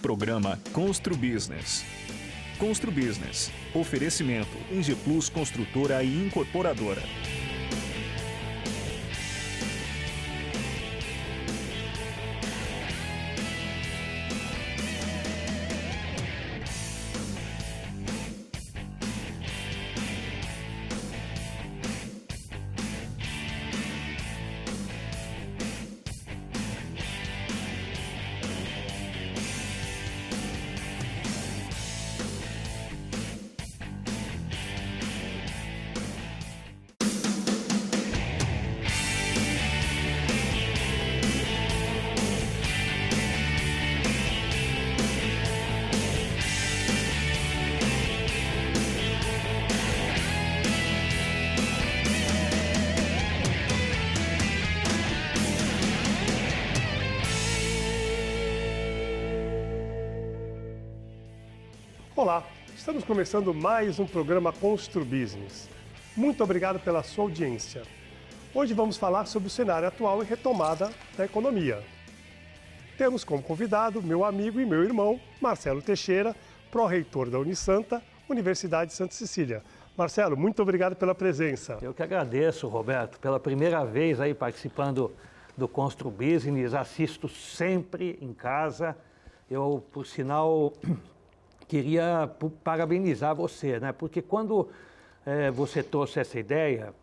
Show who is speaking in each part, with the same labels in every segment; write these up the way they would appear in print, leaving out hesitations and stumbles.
Speaker 1: Programa Constru Business. Constru Business. Oferecimento Engie Plus Construtora e Incorporadora.
Speaker 2: Olá, estamos começando mais um programa Constru Business. Muito obrigado pela sua audiência. Hoje vamos falar sobre o cenário atual e retomada da economia. Temos como convidado meu amigo e meu irmão, Marcelo Teixeira, pró-reitor da Unisanta, Universidade de Santa Cecília. Marcelo, muito obrigado pela presença.
Speaker 3: Eu que agradeço, Roberto, pela primeira vez aí participando do Constru Business, assisto sempre em casa. Eu, por sinal, queria parabenizar você, né? Porque quando você trouxe essa ideia,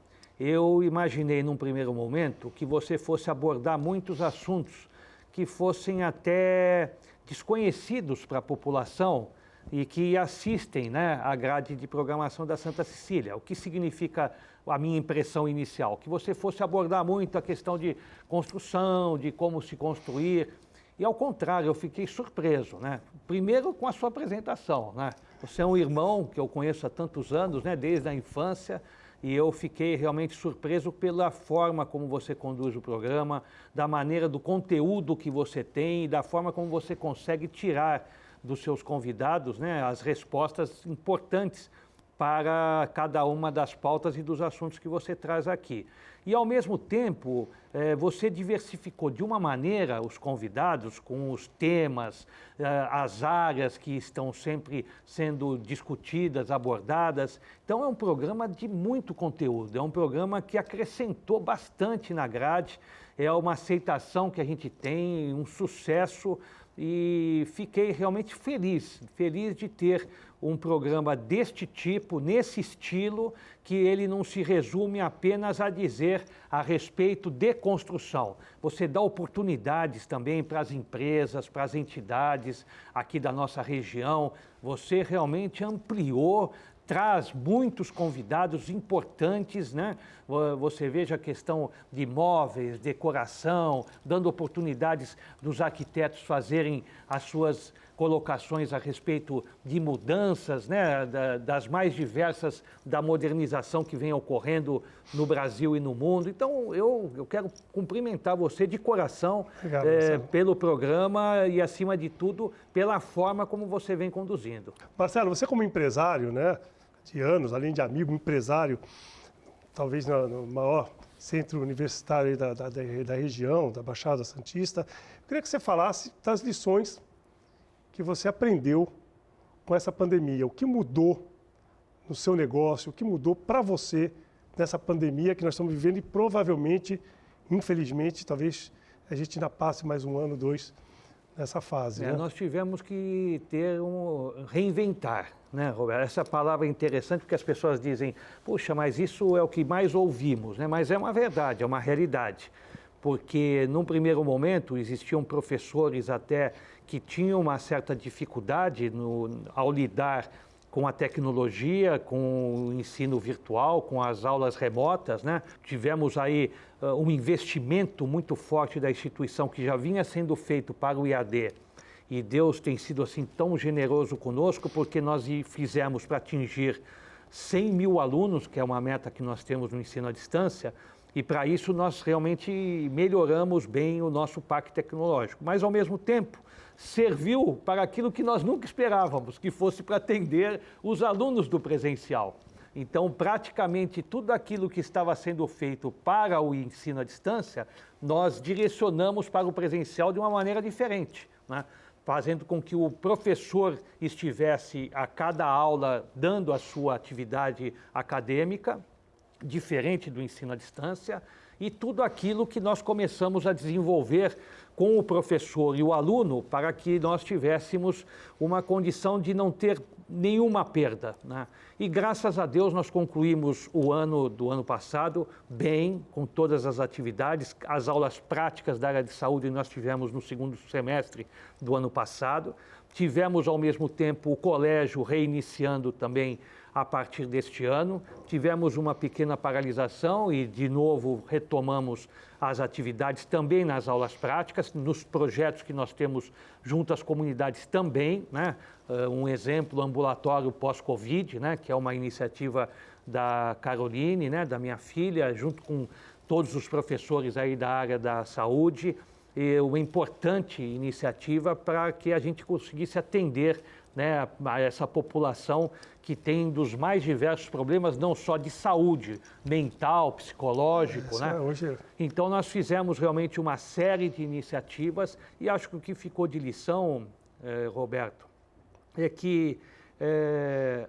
Speaker 3: eu imaginei num primeiro momento que você fosse abordar muitos assuntos que fossem até desconhecidos para a população e que assistem, né, à grade de programação da Santa Cecília. O que significa a minha impressão inicial? Que você fosse abordar muito a questão de construção, de como se construir. E ao contrário, eu fiquei surpreso, né? Primeiro com a sua apresentação, né? Você é um irmão que eu conheço há tantos anos, né? Desde a infância, e eu fiquei realmente surpreso pela forma como você conduz o programa, da maneira do conteúdo que você tem e da forma como você consegue tirar dos seus convidados, né, as respostas importantes para cada uma das pautas e dos assuntos que você traz aqui. E, ao mesmo tempo, você diversificou de uma maneira os convidados com os temas, as áreas que estão sempre sendo discutidas, abordadas. Então, é um programa de muito conteúdo, é um programa que acrescentou bastante na grade, é uma aceitação que a gente tem, um sucesso, e fiquei realmente feliz de ter um programa deste tipo, nesse estilo, que ele não se resume apenas a dizer a respeito de construção. Você dá oportunidades também para as empresas, para as entidades aqui da nossa região. Você realmente ampliou, traz muitos convidados importantes, né? Você veja a questão de móveis, decoração, dando oportunidades dos arquitetos fazerem as suas colocações a respeito de mudanças, né? Das mais diversas da modernização que vem ocorrendo no Brasil e no mundo. Então, eu quero cumprimentar você de coração.
Speaker 2: Obrigado,
Speaker 3: pelo programa e, acima de tudo, pela forma como você vem conduzindo.
Speaker 2: Marcelo, você como empresário, né, de anos, além de amigo, empresário, talvez no maior centro universitário da região, da Baixada Santista, eu queria que você falasse das lições que você aprendeu com essa pandemia. O que mudou no seu negócio, o que mudou para você nessa pandemia que nós estamos vivendo e provavelmente, infelizmente, talvez a gente ainda passe mais um ano, dois, nessa fase. Né?
Speaker 3: Nós tivemos que reinventar, né, Roberto? Essa palavra é interessante porque as pessoas dizem, puxa, mas isso é o que mais ouvimos, né? Mas é uma verdade, é uma realidade. Porque, num primeiro momento, existiam professores até que tinham uma certa dificuldade ao lidar com a tecnologia, com o ensino virtual, com as aulas remotas, né? Tivemos aí um investimento muito forte da instituição que já vinha sendo feito para o IAD. E Deus tem sido assim tão generoso conosco, porque nós fizemos para atingir 100 mil alunos, que é uma meta que nós temos no ensino à distância, e para isso nós realmente melhoramos bem o nosso parque tecnológico. Mas, ao mesmo tempo, serviu para aquilo que nós nunca esperávamos, que fosse para atender os alunos do presencial. Então, praticamente tudo aquilo que estava sendo feito para o ensino à distância, nós direcionamos para o presencial de uma maneira diferente, né? fazendo com que o professor estivesse a cada aula dando a sua atividade acadêmica, diferente do ensino à distância, e tudo aquilo que nós começamos a desenvolver com o professor e o aluno para que nós tivéssemos uma condição de não ter nenhuma perda, né? E graças a Deus nós concluímos o ano do ano passado bem, com todas as atividades, as aulas práticas da área de saúde nós tivemos no segundo semestre do ano passado, tivemos ao mesmo tempo o colégio reiniciando também a partir deste ano, tivemos uma pequena paralisação e de novo retomamos as atividades também nas aulas práticas, nos projetos que nós temos junto às comunidades também, né? Um exemplo, ambulatório pós-Covid, né? Que é uma iniciativa da Caroline, né? Da minha filha, junto com todos os professores aí da área da saúde, e uma importante iniciativa para que a gente conseguisse atender, né, a essa população que tem dos mais diversos problemas, não só de saúde mental, psicológico, né? Então nós fizemos realmente uma série de iniciativas e acho que o que ficou de lição, Roberto, é que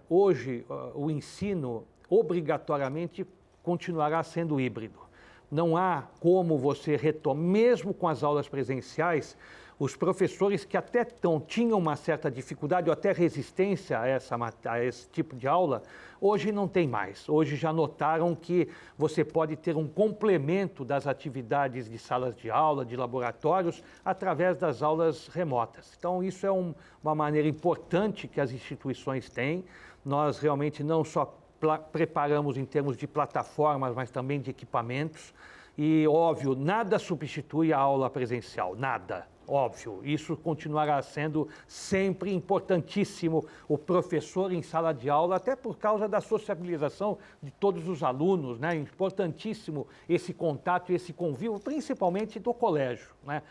Speaker 3: hoje o ensino obrigatoriamente continuará sendo híbrido. Não há como você retomar, mesmo com as aulas presenciais, os professores que até tinham uma certa dificuldade ou até resistência a esse tipo de aula, hoje não tem mais. Hoje já notaram que você pode ter um complemento das atividades de salas de aula, de laboratórios, através das aulas remotas. Então, isso é uma maneira importante que as instituições têm. Nós realmente não só preparamos em termos de plataformas, mas também de equipamentos. E, óbvio, nada substitui a aula presencial, nada. Óbvio, isso continuará sendo sempre importantíssimo, o professor em sala de aula, até por causa da sociabilização de todos os alunos, né? Importantíssimo esse contato e esse convívio, principalmente do colégio, né?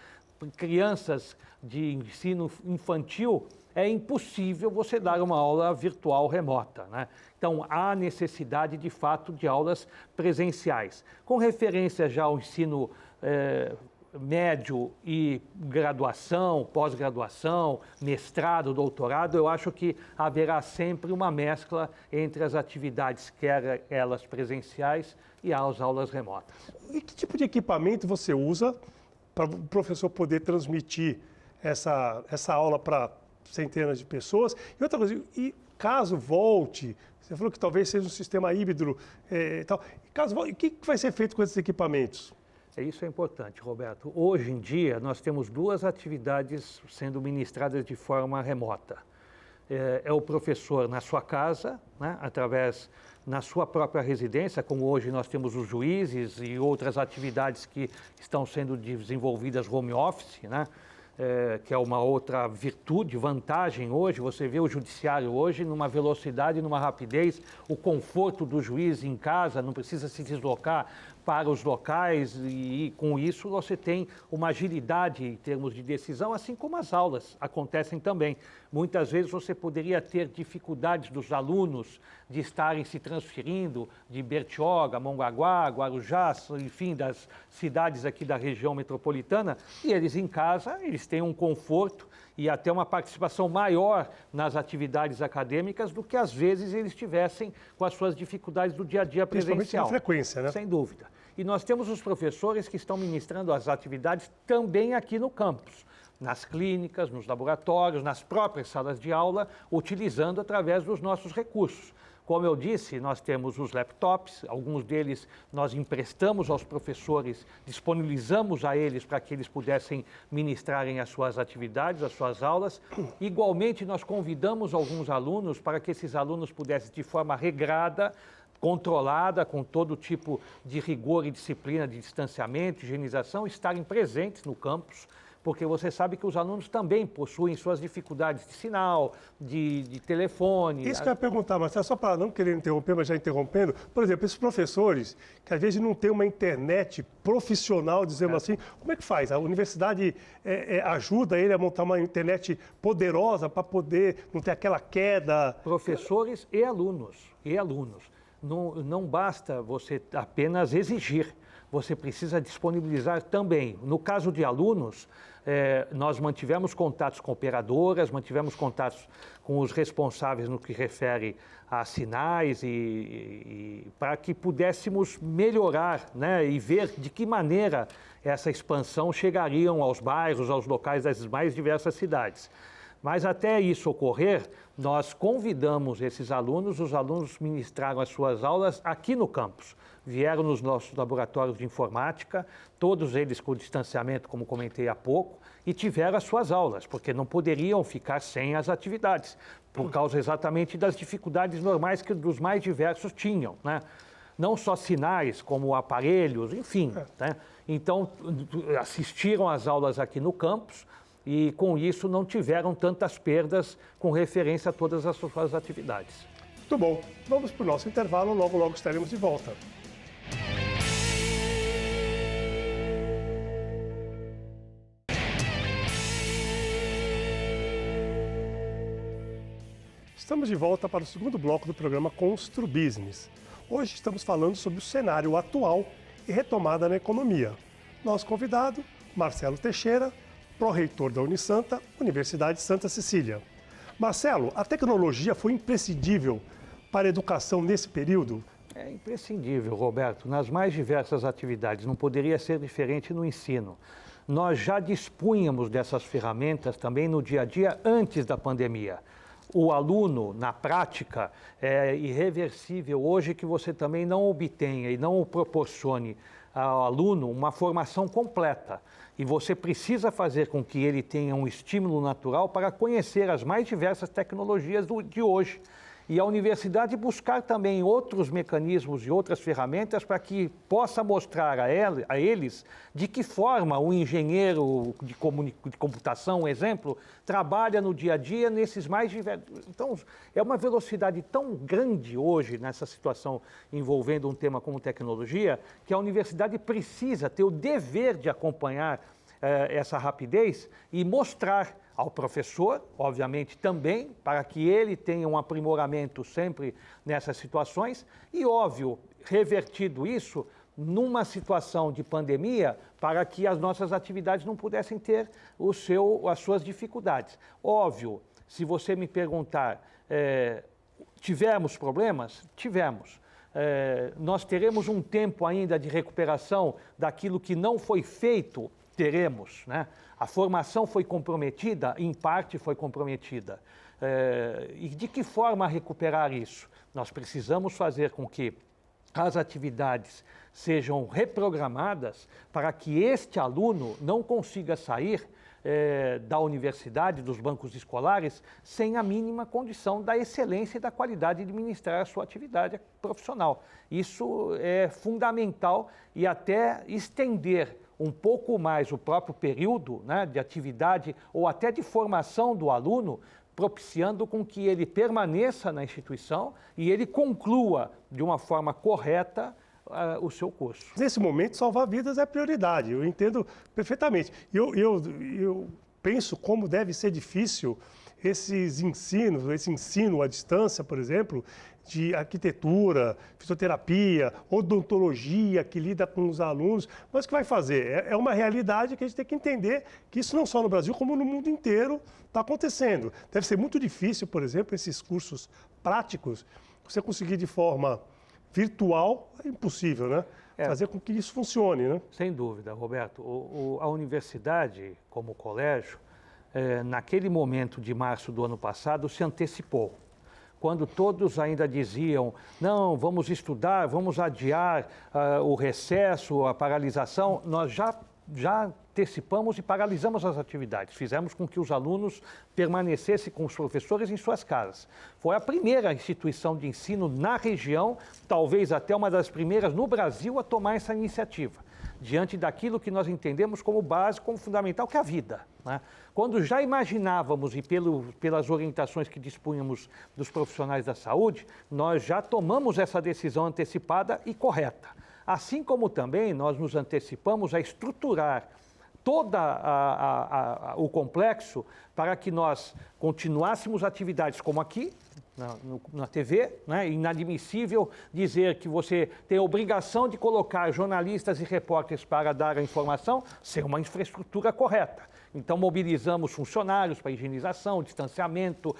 Speaker 3: Crianças de ensino infantil, é impossível você dar uma aula virtual remota, né? Então, há necessidade, de fato, de aulas presenciais. Com referência já ao ensino médio e graduação, pós-graduação, mestrado, doutorado, eu acho que haverá sempre uma mescla entre as atividades, quer elas presenciais e as aulas remotas.
Speaker 2: E que tipo de equipamento você usa para o professor poder transmitir essa aula para centenas de pessoas? E outra coisa, e caso volte, você falou que talvez seja um sistema híbrido e tal, caso volte, o que vai ser feito com esses equipamentos?
Speaker 3: Isso é importante, Roberto. Hoje em dia, nós temos duas atividades sendo ministradas de forma remota. É o professor na sua casa, né, na sua própria residência, como hoje nós temos os juízes e outras atividades que estão sendo desenvolvidas home office, né? Que é uma outra virtude, vantagem hoje. Você vê o judiciário hoje numa velocidade, numa rapidez, o conforto do juiz em casa, não precisa se deslocar para os locais e com isso você tem uma agilidade em termos de decisão, assim como as aulas acontecem também. Muitas vezes você poderia ter dificuldades dos alunos de estarem se transferindo de Bertioga, Mongaguá, Guarujá, enfim, das cidades aqui da região metropolitana, e eles em casa, eles têm um conforto e até uma participação maior nas atividades acadêmicas do que às vezes eles tivessem com as suas dificuldades do dia a dia presencial.
Speaker 2: Principalmente na frequência, né?
Speaker 3: Sem dúvida. E nós temos os professores que estão ministrando as atividades também aqui no campus, nas clínicas, nos laboratórios, nas próprias salas de aula, utilizando através dos nossos recursos. Como eu disse, nós temos os laptops, alguns deles nós emprestamos aos professores, disponibilizamos a eles para que eles pudessem ministrarem as suas atividades, as suas aulas. Igualmente, nós convidamos alguns alunos para que esses alunos pudessem, de forma regrada, controlada, com todo tipo de rigor e disciplina de distanciamento, higienização, estarem presentes no campus, porque você sabe que os alunos também possuem suas dificuldades de sinal, de telefone.
Speaker 2: Isso que eu ia perguntar, Marcelo, só para não querer interromper, mas já interrompendo. Por exemplo, esses professores que às vezes não têm uma internet profissional, dizemos assim, como é que faz? A universidade ajuda ele a montar uma internet poderosa para poder não ter aquela queda?
Speaker 3: Professores e alunos, e alunos. Não basta você apenas exigir. você precisa disponibilizar também. No caso de alunos, nós mantivemos contatos com operadoras, mantivemos contatos com os responsáveis no que refere a sinais e para que pudéssemos melhorar, né, e ver de que maneira essa expansão chegariam aos bairros, aos locais das mais diversas cidades. Mas até isso ocorrer, nós convidamos esses alunos, os alunos ministraram as suas aulas aqui no campus. Vieram nos nossos laboratórios de informática, todos eles com distanciamento, como comentei há pouco, e tiveram as suas aulas, porque não poderiam ficar sem as atividades, por causa exatamente das dificuldades normais que os mais diversos tinham, né? Não só sinais, como aparelhos, enfim, né? Então, assistiram às aulas aqui no campus, e com isso não tiveram tantas perdas com referência a todas as suas atividades.
Speaker 2: Muito bom. Vamos para o nosso intervalo, logo estaremos de volta. Estamos de volta para o segundo bloco do programa Constru Business. Hoje estamos falando sobre o cenário atual e retomada na economia. Nosso convidado, Marcelo Teixeira, pró-reitor da Unisanta, Universidade Santa Cecília. Marcelo, a tecnologia foi imprescindível para a educação nesse período?
Speaker 3: É imprescindível, Roberto, nas mais diversas atividades, não poderia ser diferente no ensino. Nós já dispunhamos dessas ferramentas também no dia a dia antes da pandemia. O aluno, na prática, é irreversível hoje que você também não obtenha e não proporcione ao aluno uma formação completa. E você precisa fazer com que ele tenha um estímulo natural para conhecer as mais diversas tecnologias de hoje. E a universidade buscar também outros mecanismos e outras ferramentas para que possa mostrar a eles de que forma o engenheiro de computação, exemplo, trabalha no dia a dia nesses mais diversos. Então, é uma velocidade tão grande hoje nessa situação envolvendo um tema como tecnologia, que a universidade precisa ter o dever de acompanhar essa rapidez e mostrar ao professor, obviamente, também, para que ele tenha um aprimoramento sempre nessas situações e, óbvio, revertido isso numa situação de pandemia para que as nossas atividades não pudessem ter as suas dificuldades. Óbvio, se você me perguntar, tivemos problemas? Tivemos. Nós teremos um tempo ainda de recuperação daquilo que não foi feito? Teremos, né? A formação foi comprometida, em parte foi comprometida. E de que forma recuperar isso? Nós precisamos fazer com que as atividades sejam reprogramadas para que este aluno não consiga sair da universidade, dos bancos escolares, sem a mínima condição da excelência e da qualidade de ministrar a sua atividade profissional. Isso é fundamental e até estender um pouco mais o próprio período, né, de atividade ou até de formação do aluno, propiciando com que ele permaneça na instituição e ele conclua de uma forma correta o seu curso.
Speaker 2: Nesse momento, salvar vidas é prioridade, eu entendo perfeitamente. Eu penso como deve ser difícil esse ensino à distância, por exemplo, de arquitetura, fisioterapia, odontologia, que lida com os alunos, mas o que vai fazer? É uma realidade que a gente tem que entender que isso não só no Brasil, como no mundo inteiro está acontecendo. Deve ser muito difícil, por exemplo, esses cursos práticos, você conseguir de forma virtual, é impossível, né? Fazer com que isso funcione, né?
Speaker 3: Sem dúvida, Roberto. A universidade, como colégio, naquele momento de março do ano passado, se antecipou. Quando todos ainda diziam, não, vamos estudar, vamos adiar o recesso, a paralisação, nós já antecipamos e paralisamos as atividades. Fizemos com que os alunos permanecessem com os professores em suas casas. Foi a primeira instituição de ensino na região, talvez até uma das primeiras no Brasil, a tomar essa iniciativa, diante daquilo que nós entendemos como básico, como fundamental, que é a vida, né? Quando já imaginávamos, e pelas orientações que dispunhamos dos profissionais da saúde, nós já tomamos essa decisão antecipada e correta. Assim como também nós nos antecipamos a estruturar todo o complexo para que nós continuássemos atividades como aqui, na TV, né? Inadmissível dizer que você tem a obrigação de colocar jornalistas e repórteres para dar a informação sem uma infraestrutura correta. Então, mobilizamos funcionários para higienização, distanciamento,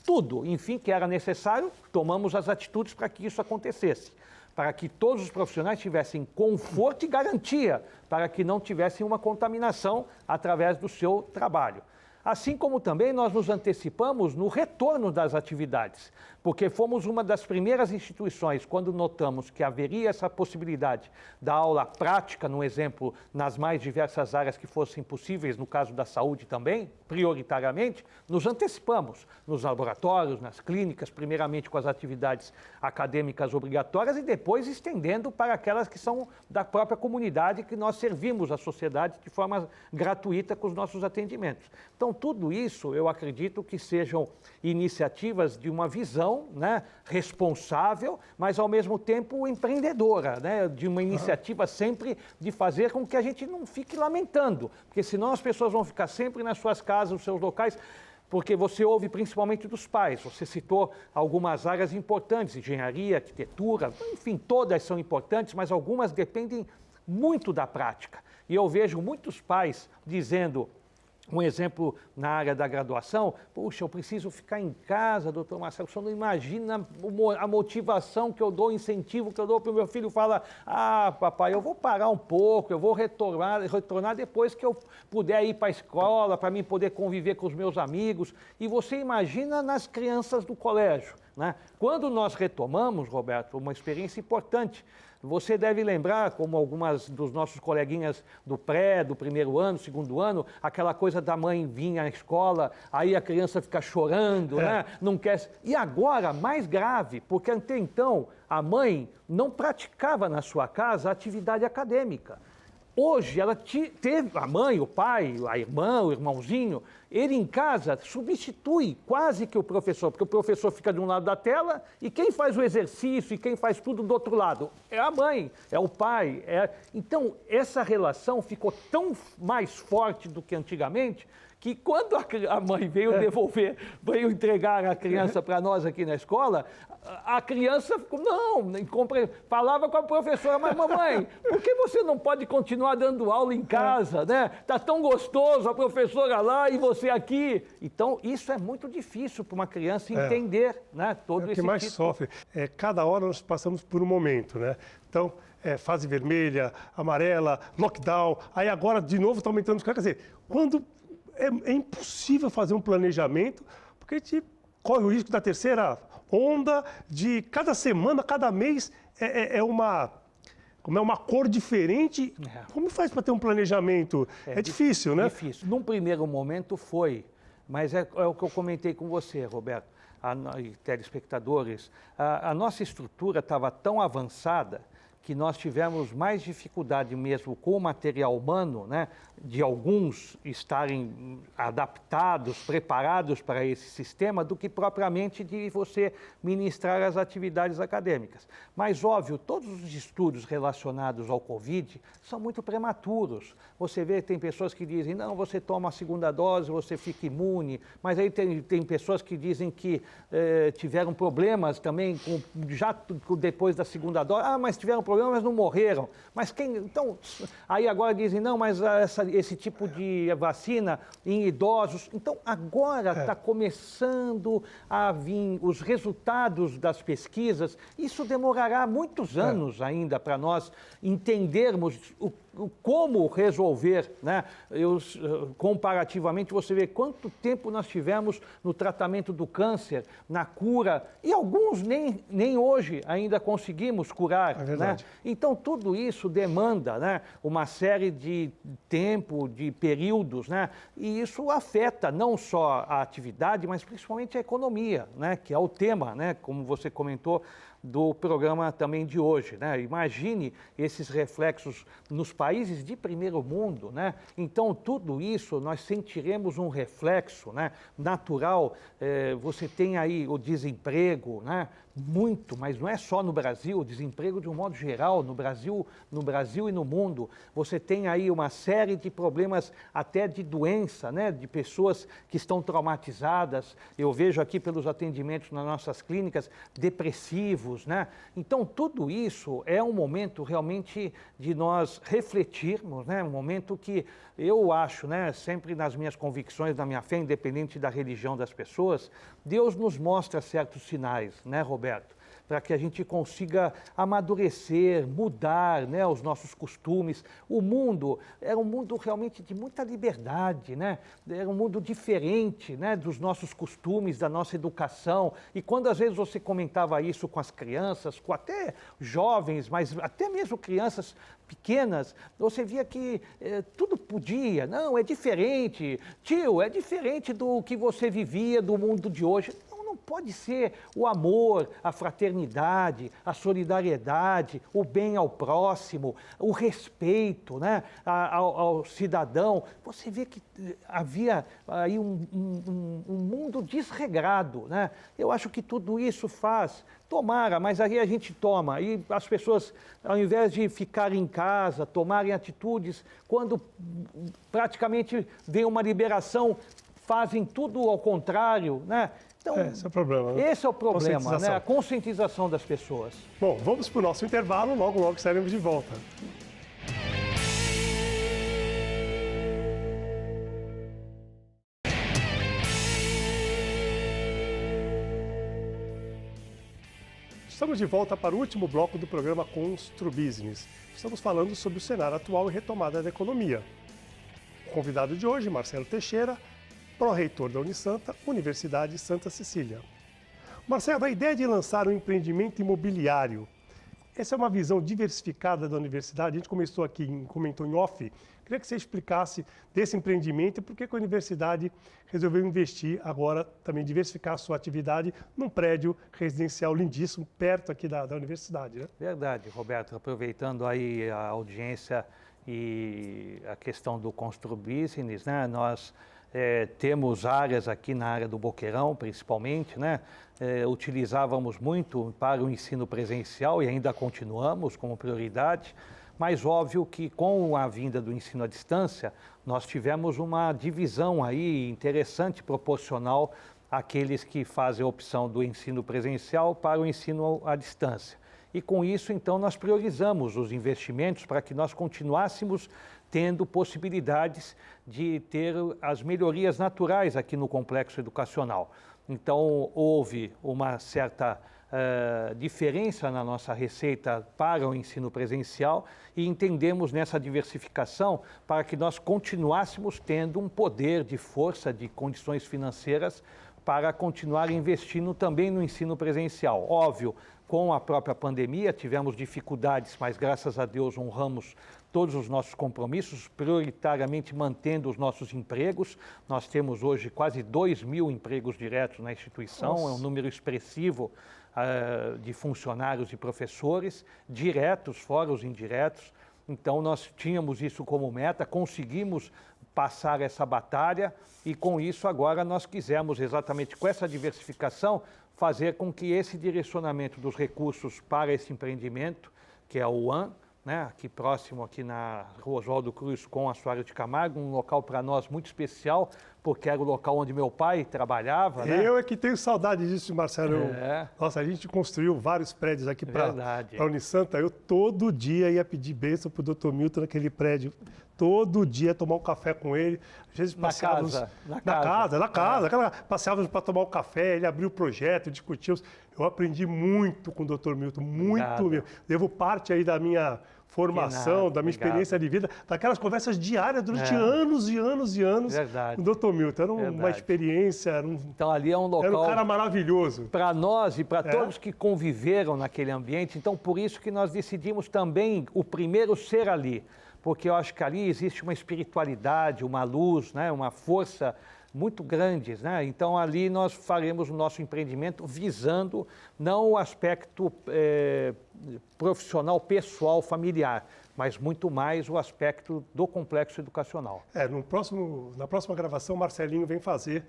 Speaker 3: tudo, enfim, que era necessário, tomamos as atitudes para que isso acontecesse, para que todos os profissionais tivessem conforto e garantia, para que não tivessem uma contaminação através do seu trabalho. Assim como também nós nos antecipamos no retorno das atividades, porque fomos uma das primeiras instituições, quando notamos que haveria essa possibilidade da aula prática, no exemplo, nas mais diversas áreas que fossem possíveis, no caso da saúde também, prioritariamente, nos antecipamos nos laboratórios, nas clínicas, primeiramente com as atividades acadêmicas obrigatórias e depois estendendo para aquelas que são da própria comunidade, que nós servimos à sociedade de forma gratuita com os nossos atendimentos. Então, tudo isso, eu acredito que sejam iniciativas de uma visão, né, responsável, mas ao mesmo tempo empreendedora, né, de uma iniciativa sempre de fazer com que a gente não fique lamentando, porque senão as pessoas vão ficar sempre nas suas casas, nos seus locais, porque você ouve principalmente dos pais. Você citou algumas áreas importantes, engenharia, arquitetura, enfim, todas são importantes, mas algumas dependem muito da prática. E eu vejo muitos pais dizendo, um exemplo na área da graduação, puxa, eu preciso ficar em casa, doutor Marcelo, o senhor não imagina a motivação que eu dou, o incentivo que eu dou para o meu filho, fala, papai, eu vou parar um pouco, eu vou retornar depois que eu puder ir para a escola, para mim poder conviver com os meus amigos. E você imagina nas crianças do colégio, né? Quando nós retomamos, Roberto, uma experiência importante, você deve lembrar, como algumas dos nossos coleguinhas do pré, do primeiro ano, segundo ano, aquela coisa da mãe vir à escola, aí a criança fica chorando, né? Não quer... E agora, mais grave, porque até então a mãe não praticava na sua casa a atividade acadêmica. Hoje, ela teve a mãe, o pai, a irmã, o irmãozinho, ele em casa substitui quase que o professor, porque o professor fica de um lado da tela e quem faz o exercício e quem faz tudo do outro lado é a mãe, é o pai. Então, essa relação ficou tão mais forte do que antigamente, que quando a mãe veio veio entregar a criança para nós aqui na escola, a criança falava com a professora, mas mamãe, por que você não pode continuar dando aula em casa, né? Tá tão gostoso, a professora lá e você aqui. Então, isso é muito difícil para uma criança entender, né? Todo esse
Speaker 2: que mais
Speaker 3: tipo...
Speaker 2: sofre. Cada hora nós passamos por um momento, né? Então, fase vermelha, amarela, lockdown, aí agora de novo está aumentando os casos. Quer dizer, quando é impossível fazer um planejamento, porque a gente corre o risco da terceira onda, de cada semana, cada mês uma cor diferente. Como faz para ter um planejamento? É difícil, né?
Speaker 3: Difícil. Num primeiro momento foi, mas é o que eu comentei com você, Roberto, e telespectadores. A nossa estrutura estava tão avançada que nós tivemos mais dificuldade mesmo com o material humano, né, de alguns estarem adaptados, preparados para esse sistema, do que propriamente de você ministrar as atividades acadêmicas. Mas, óbvio, todos os estudos relacionados ao Covid são muito prematuros. Você vê, tem pessoas que dizem, não, você toma a segunda dose, você fica imune, mas aí tem pessoas que dizem que tiveram problemas também já depois da segunda dose, mas tiveram problemas, mas não morreram. Mas então, aí agora dizem, não, mas esse tipo de vacina em idosos. Então, agora está começando a vir os resultados das pesquisas. Isso demorará muitos anos ainda para nós entendermos como resolver, né? Comparativamente, você vê quanto tempo nós tivemos no tratamento do câncer, na cura, e alguns nem hoje ainda conseguimos curar.
Speaker 2: É verdade.
Speaker 3: Né? Então, tudo isso demanda, né, uma série de tempo, de períodos, né? E isso afeta não só a atividade, mas principalmente a economia, né? Que é o tema, né? Como você comentou, do programa também de hoje, né? Imagine esses reflexos nos países de primeiro mundo, né? Então, tudo isso nós sentiremos um reflexo, né, natural. Você tem aí o desemprego, né? Muito, mas não é só no Brasil, o desemprego de um modo geral, no Brasil e no mundo. Você tem aí uma série de problemas até de doença, né? De pessoas que estão traumatizadas. Eu vejo aqui pelos atendimentos nas nossas clínicas, depressivos, né? Então, tudo isso é um momento realmente de nós refletirmos, né? Um momento que eu acho, né, sempre nas minhas convicções, na minha fé, independente da religião das pessoas, Deus nos mostra certos sinais, né, Roberto? Para que a gente consiga amadurecer, mudar, né, os nossos costumes. O mundo era um mundo realmente de muita liberdade, né? Era um mundo diferente, né, dos nossos costumes, da nossa educação. E quando às vezes você comentava isso com as crianças, com até jovens, mas até mesmo crianças pequenas, você via que tudo podia. Não, é diferente. Tio, é diferente do que você vivia do mundo de hoje. Não pode ser o amor, a fraternidade, a solidariedade, o bem ao próximo, o respeito, né, ao cidadão. Você vê que havia aí um mundo desregrado, né? Eu acho que tudo isso faz. Tomara, mas aí a gente toma. E as pessoas, ao invés de ficarem em casa, tomarem atitudes, quando praticamente vem uma liberação, fazem tudo ao contrário, né? Então,
Speaker 2: esse é o problema, né?
Speaker 3: Esse é o problema, né? A conscientização das pessoas.
Speaker 2: Bom, vamos para o nosso intervalo, logo estaremos de volta. Estamos de volta para o último bloco do programa Constru Business. Estamos falando sobre o cenário atual e retomada da economia. O convidado de hoje, Marcelo Teixeira, pró-reitor da Unisanta, Universidade Santa Cecília. Marcelo, a ideia de lançar um empreendimento imobiliário, essa é uma visão diversificada da universidade. A gente comentou em off. Queria que você explicasse desse empreendimento e por que a universidade resolveu investir agora, também diversificar a sua atividade num prédio residencial lindíssimo, perto aqui da universidade, né?
Speaker 3: Verdade, Roberto. Aproveitando aí a audiência e a questão do Constru Business, né? Nós temos áreas aqui na área do Boqueirão, principalmente, né? Utilizávamos muito para o ensino presencial e ainda continuamos como prioridade, mas óbvio que com a vinda do ensino à distância, nós tivemos uma divisão aí interessante, proporcional àqueles que fazem a opção do ensino presencial para o ensino à distância. E com isso, então, nós priorizamos os investimentos para que nós continuássemos tendo possibilidades de ter as melhorias naturais aqui no complexo educacional. Então, houve uma certa diferença na nossa receita para o ensino presencial e entendemos nessa diversificação para que nós continuássemos tendo um poder de força, de condições financeiras para continuar investindo também no ensino presencial. Óbvio, com a própria pandemia tivemos dificuldades, mas graças a Deus honramos todos os nossos compromissos, prioritariamente mantendo os nossos empregos. Nós temos hoje quase 2.000 empregos diretos na instituição, é um número expressivo de funcionários e professores, diretos, fora os indiretos. Então, nós tínhamos isso como meta, conseguimos passar essa batalha e, com isso, agora nós quisemos, exatamente com essa diversificação, fazer com que esse direcionamento dos recursos para esse empreendimento, que é o UAN, né, aqui próximo, aqui na Rua Oswaldo Cruz com a Soares de Camargo, um local para nós muito especial, porque era o local onde meu pai trabalhava, né?
Speaker 2: Eu é que tenho saudade disso, Marcelo. Nossa, a gente construiu vários prédios aqui para a Unisanta. Eu todo dia ia pedir bênção para o Dr. Milton naquele prédio. Todo dia tomar um café com ele. Às vezes passeávamos na casa. Passeávamos para tomar um café, ele abriu o projeto, discutíamos. Eu aprendi muito com o Dr. Milton, muito mesmo. Devo parte aí da minha formação, da minha experiência de vida, daquelas conversas diárias durante anos e anos e anos com o Dr. Milton. Era uma experiência,
Speaker 3: então ali é um local...
Speaker 2: Era um cara maravilhoso.
Speaker 3: Para nós e para todos que conviveram naquele ambiente, então por isso que nós decidimos também o primeiro ser ali, porque eu acho que ali existe uma espiritualidade, uma luz, né, uma força muito grandes, né? Então ali nós faremos o nosso empreendimento visando não o aspecto profissional, pessoal, familiar, mas muito mais o aspecto do complexo educacional.
Speaker 2: Na próxima gravação, o Marcelinho vem fazer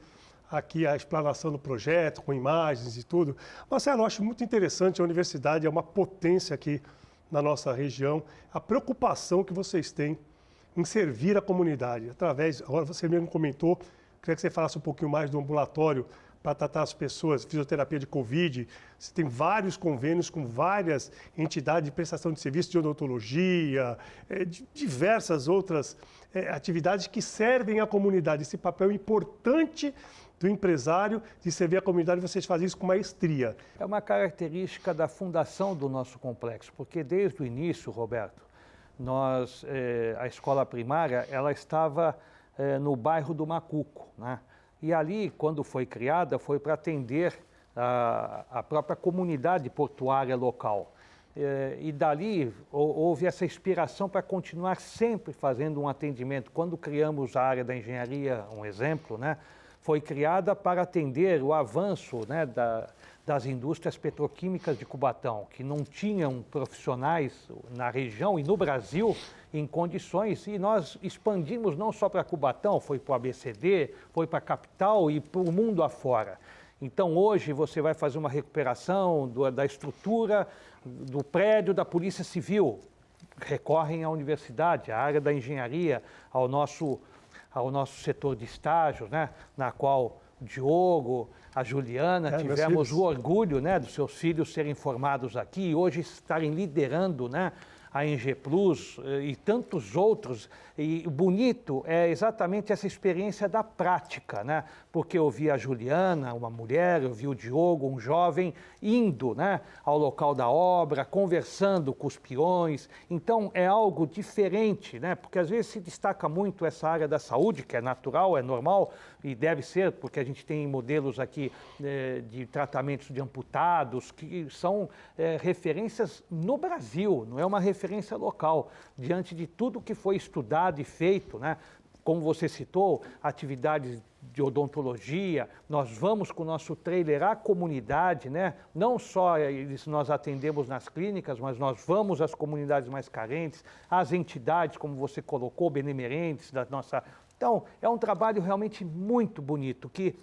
Speaker 2: aqui a explanação do projeto, com imagens e tudo. Marcelo, eu acho muito interessante, a universidade é uma potência aqui na nossa região, a preocupação que vocês têm em servir a comunidade, agora você mesmo comentou, queria que você falasse um pouquinho mais do ambulatório para tratar as pessoas, fisioterapia de Covid. Você tem vários convênios com várias entidades de prestação de serviço de odontologia, diversas outras atividades que servem à comunidade. Esse papel importante do empresário de servir a comunidade, vocês fazem isso com maestria.
Speaker 3: É uma característica da fundação do nosso complexo, porque desde o início, Roberto, a escola primária, ela estava no bairro do Macuco, né? E ali, quando foi criada, foi para atender a própria comunidade portuária local. E dali houve essa inspiração para continuar sempre fazendo um atendimento. Quando criamos a área da engenharia, um exemplo, né, foi criada para atender o avanço, né, das indústrias petroquímicas de Cubatão, que não tinham profissionais na região e no Brasil em condições, e nós expandimos não só para Cubatão, foi para o ABCD, foi para a capital e para o mundo afora. Então hoje você vai fazer uma recuperação da estrutura do prédio da Polícia Civil, recorrem à universidade, à área da engenharia, ao nosso setor de estágios, né, na qual o Diogo, a Juliana, tivemos o orgulho, né, dos seus filhos serem formados aqui e hoje estarem liderando, né, a ENG Plus e tantos outros. E bonito é exatamente essa experiência da prática, né? Porque eu vi a Juliana, uma mulher, eu vi o Diogo, um jovem, indo, né, ao local da obra, conversando com os peões. Então é algo diferente, né? Porque às vezes se destaca muito essa área da saúde, que é natural, é normal e deve ser, porque a gente tem modelos aqui de tratamentos de amputados, que são referências no Brasil, não é uma referência local, diante de tudo que foi estudado e feito, né? Como você citou, atividades de odontologia, nós vamos com o nosso trailer à comunidade, né? Não só nós atendemos nas clínicas, mas nós vamos às comunidades mais carentes, às entidades, como você colocou, benemerentes da nossa... Então, é um trabalho realmente muito bonito, que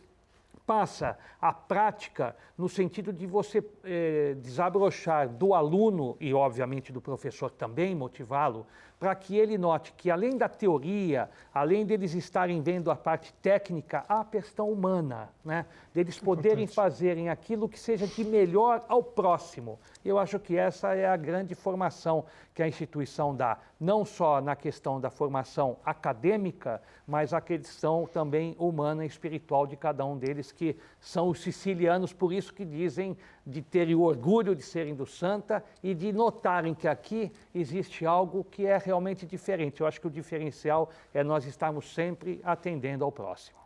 Speaker 3: passa a prática no sentido de você desabrochar do aluno e, obviamente, do professor também, motivá-lo, para que ele note que, além da teoria, além deles estarem vendo a parte técnica, há a questão humana, né? Deles poderem fazerem aquilo que seja de melhor ao próximo. Eu acho que essa é a grande formação que a instituição dá, não só na questão da formação acadêmica, mas a questão também humana e espiritual de cada um deles, que são os sicilianos, por isso que dizem de terem o orgulho de serem do Santa e de notarem que aqui existe algo que é realmente diferente. Eu acho que o diferencial é nós estarmos sempre atendendo ao próximo.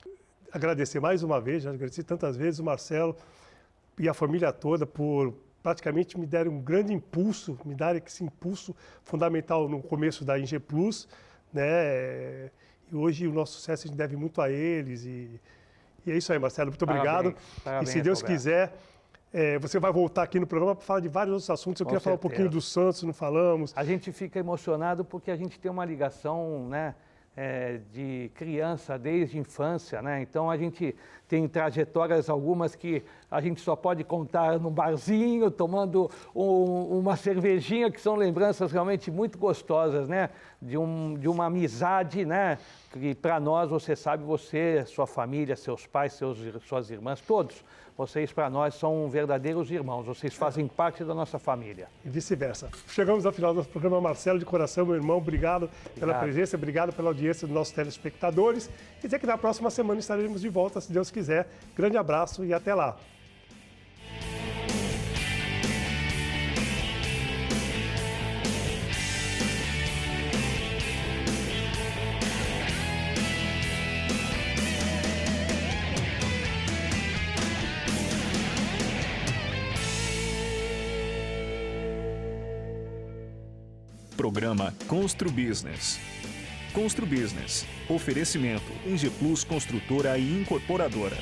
Speaker 2: Agradecer mais uma vez, já agradeci tantas vezes o Marcelo e a família toda por praticamente me deram um grande impulso, me deram esse impulso fundamental no começo da ENG Plus, né? E hoje o nosso sucesso a gente deve muito a eles e é isso aí, Marcelo, muito obrigado.
Speaker 3: Parabéns,
Speaker 2: e se Deus
Speaker 3: Roberto.
Speaker 2: quiser, você vai voltar aqui no programa para falar de vários outros assuntos. Eu queria falar um pouquinho do Santos, não falamos.
Speaker 3: A gente fica emocionado porque a gente tem uma ligação, né, de criança desde a infância, né? Então a gente tem trajetórias algumas que a gente só pode contar num barzinho, tomando uma cervejinha, que são lembranças realmente muito gostosas, né? De uma amizade, né? Que para nós, você sabe, você, sua família, seus pais, suas irmãs, todos, vocês para nós são verdadeiros irmãos, vocês fazem parte da nossa família.
Speaker 2: E vice-versa. Chegamos ao final do nosso programa. Marcelo, de coração, meu irmão, obrigado pela presença, obrigado pela audiência dos nossos telespectadores. E dizer que na próxima semana estaremos de volta, se Deus quiser. Grande abraço e até lá.
Speaker 1: Programa Constru Business. Construbusiness. Oferecimento: Engeplus Construtora e Incorporadora.